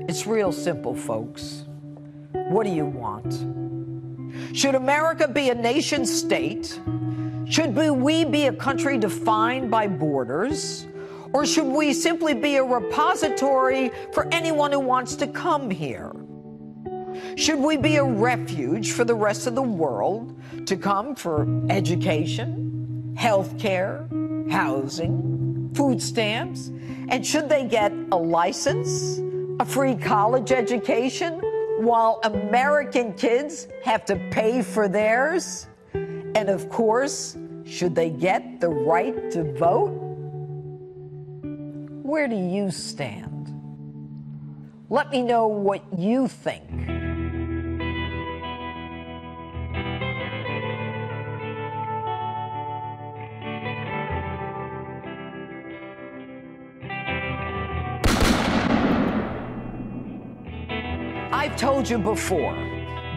It's real simple, folks. What do you want? Should America be a nation state? Should we be a country defined by borders? Or should we simply be a repository for anyone who wants to come here? Should we be a refuge for the rest of the world to come for education, health care, housing, food stamps? And should they get a license, a free college education, while American kids have to pay for theirs? And of course, should they get the right to vote? Where do you stand? Let me know what you think. I've told you before,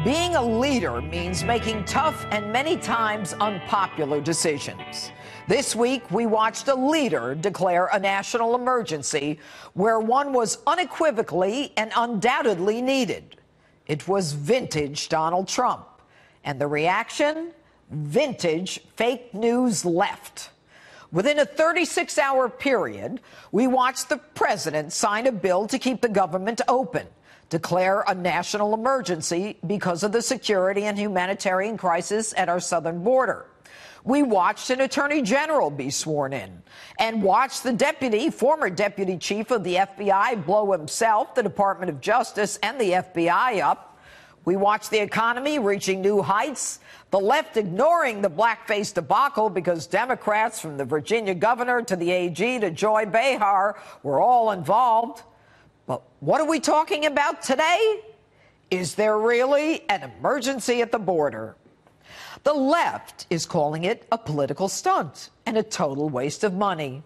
being a leader means making tough and many times unpopular decisions. This week, we watched a leader declare a national emergency where one was unequivocally and undoubtedly needed. It was vintage Donald Trump. And the reaction? Vintage fake news left. Within a 36-hour period, we watched the president sign a bill to keep the government open, declare a national emergency because of the security and humanitarian crisis at our southern border. We watched an attorney general be sworn in and watched the former deputy chief of the FBI blow himself, the Department of Justice, and the FBI up. We watched the economy reaching new heights, the left ignoring the blackface debacle because Democrats from the Virginia governor to the AG to Joy Behar were all involved. But what are we talking about today? Is there really an emergency at the border? The left is calling it a political stunt and a total waste of money.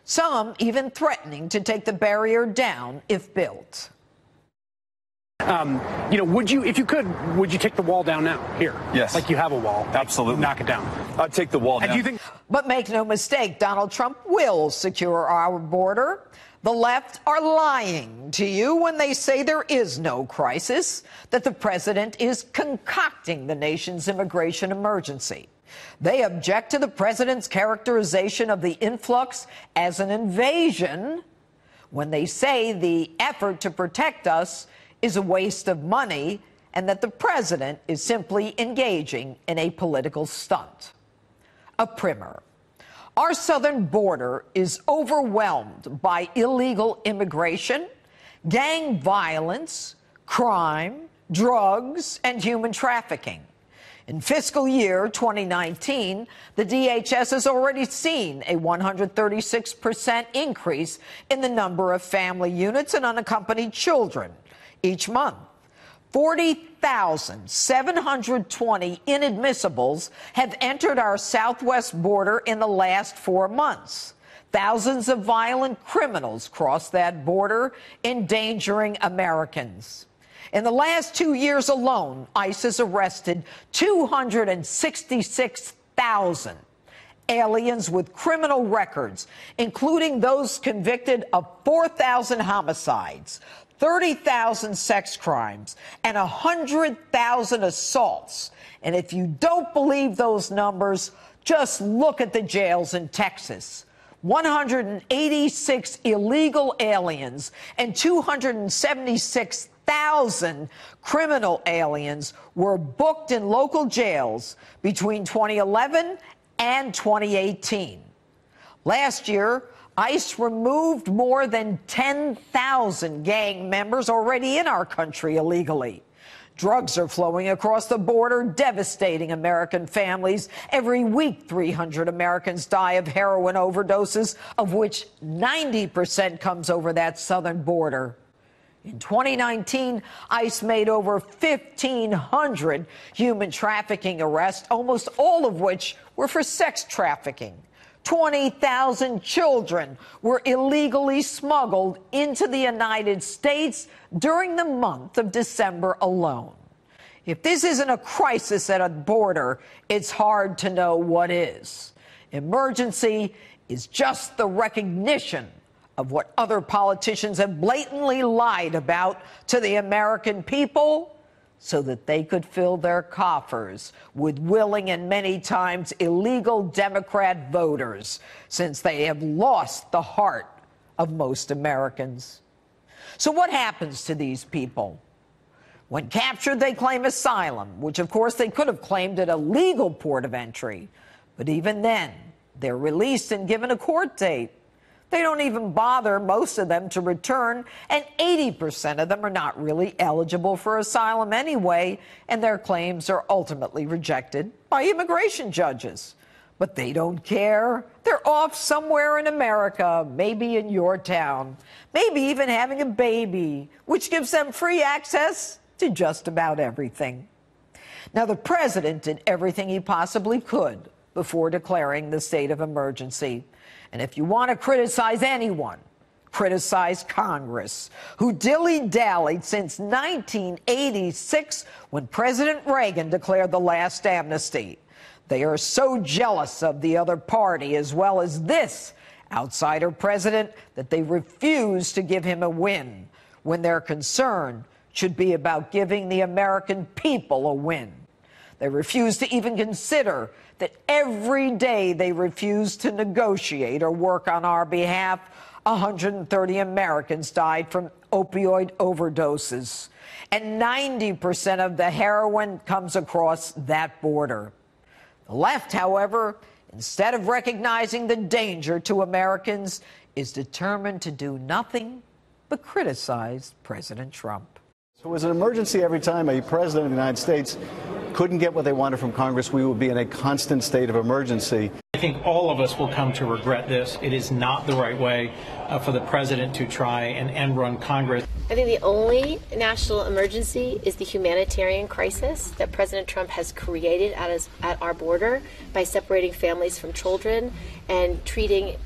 Some even threatening to take the barrier down if built. Would you, if you could, would you take the wall down now? Here. Yes. Like you have a wall. Absolutely. Knock it down. I'd take the wall down. And do you think? But make no mistake, Donald Trump will secure our border. The left are lying to you when they say there is no crisis, that the president is concocting the nation's immigration emergency. They object to the president's characterization of the influx as an invasion when they say the effort to protect us is a waste of money and that the president is simply engaging in a political stunt. A primer. Our southern border is overwhelmed by illegal immigration, gang violence, crime, drugs, and human trafficking. In fiscal year 2019, the DHS has already seen a 136% increase in the number of family units and unaccompanied children each month. 40,720 inadmissibles have entered our southwest border in the last 4 months. Thousands of violent criminals cross that border, endangering Americans. In the last 2 years alone, ICE has arrested 266,000 aliens with criminal records, including those convicted of 4,000 homicides, 30,000 sex crimes, and 100,000 assaults. And if you don't believe those numbers, just look at the jails in Texas. 186 illegal aliens and 276,000 criminal aliens were booked in local jails between 2011 and 2018. Last year, ICE removed more than 10,000 gang members already in our country illegally. Drugs are flowing across the border, devastating American families. Every week, 300 Americans die of heroin overdoses, of which 90% comes over that southern border. In 2019, ICE made over 1,500 human trafficking arrests, almost all of which were for sex trafficking. 20,000 children were illegally smuggled into the United States during the month of December alone. If this isn't a crisis at a border, it's hard to know what is. Emergency is just the recognition of what other politicians have blatantly lied about to the American people so that they could fill their coffers with willing and many times illegal Democrat voters, since they have lost the heart of most Americans. So what happens to these people? When captured, they claim asylum, which of course they could have claimed at a legal port of entry. But even then, they're released and given a court date. They don't even bother, most of them, to return, and 80% of them are not really eligible for asylum anyway, and their claims are ultimately rejected by immigration judges. But they don't care. They're off somewhere in America, maybe in your town, maybe even having a baby, which gives them free access to just about everything. Now, the president did everything he possibly could before declaring the state of emergency. And if you want to criticize anyone, criticize Congress, who dilly-dallied since 1986 when President Reagan declared the last amnesty. They are so jealous of the other party, as well as this outsider president, that they refuse to give him a win when their concern should be about giving the American people a win. They refuse to even consider that every day they refuse to negotiate or work on our behalf, 130 Americans died from opioid overdoses, and 90% of the heroin comes across that border. The left, however, instead of recognizing the danger to Americans, is determined to do nothing but criticize President Trump. So it was an emergency every time a president of the United States couldn't get what they wanted from Congress. We would be in a constant state of emergency. I think all of us will come to regret this. It is not the right way for the president to try and end run Congress. I think the only national emergency is the humanitarian crisis that President Trump has created at our border by separating families from children and treating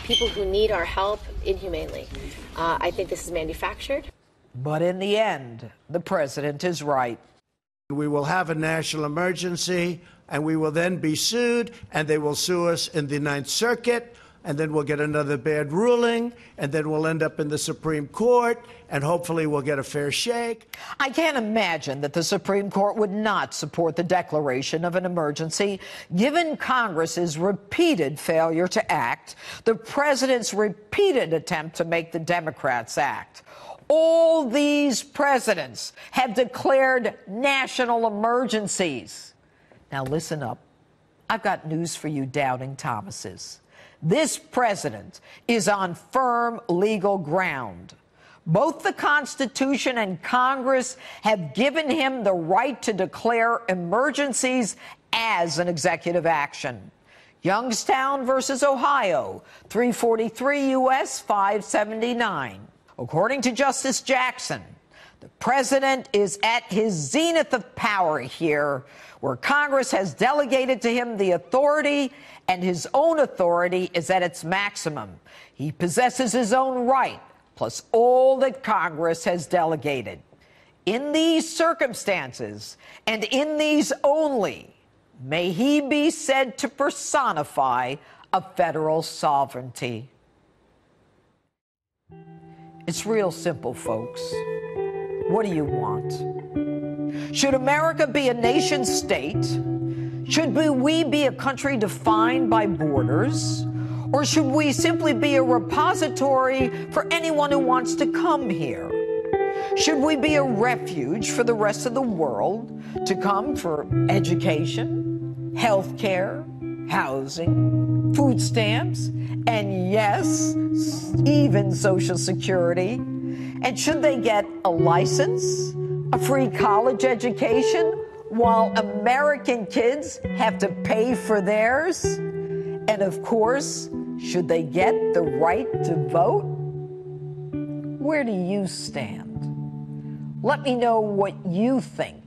people who need our help inhumanely. I think this is manufactured. But in the end, the president is right. We will have a national emergency, and we will then be sued, and they will sue us in the Ninth Circuit, and then we'll get another bad ruling, and then we'll end up in the Supreme Court, and hopefully we'll get a fair shake. I can't imagine that the Supreme Court would not support the declaration of an emergency, given Congress's repeated failure to act, the president's repeated attempt to make the Democrats act. All these presidents have declared national emergencies. Now listen up. I've got news for you doubting Thomases. This president is on firm legal ground. Both the Constitution and Congress have given him the right to declare emergencies as an executive action. Youngstown versus Ohio, 343 U.S. 579. According to Justice Jackson, the president is at his zenith of power here, where Congress has delegated to him the authority, and his own authority is at its maximum. He possesses his own right, plus all that Congress has delegated. In these circumstances, and in these only, may he be said to personify a federal sovereignty. It's real simple, folks. What do you want? Should America be a nation state? Should we be a country defined by borders? Or should we simply be a repository for anyone who wants to come here? Should we be a refuge for the rest of the world to come for education, health care, housing, food stamps, and yes, even Social Security? And should they get a license, a free college education, while American kids have to pay for theirs? And of course, should they get the right to vote? Where do you stand? Let me know what you think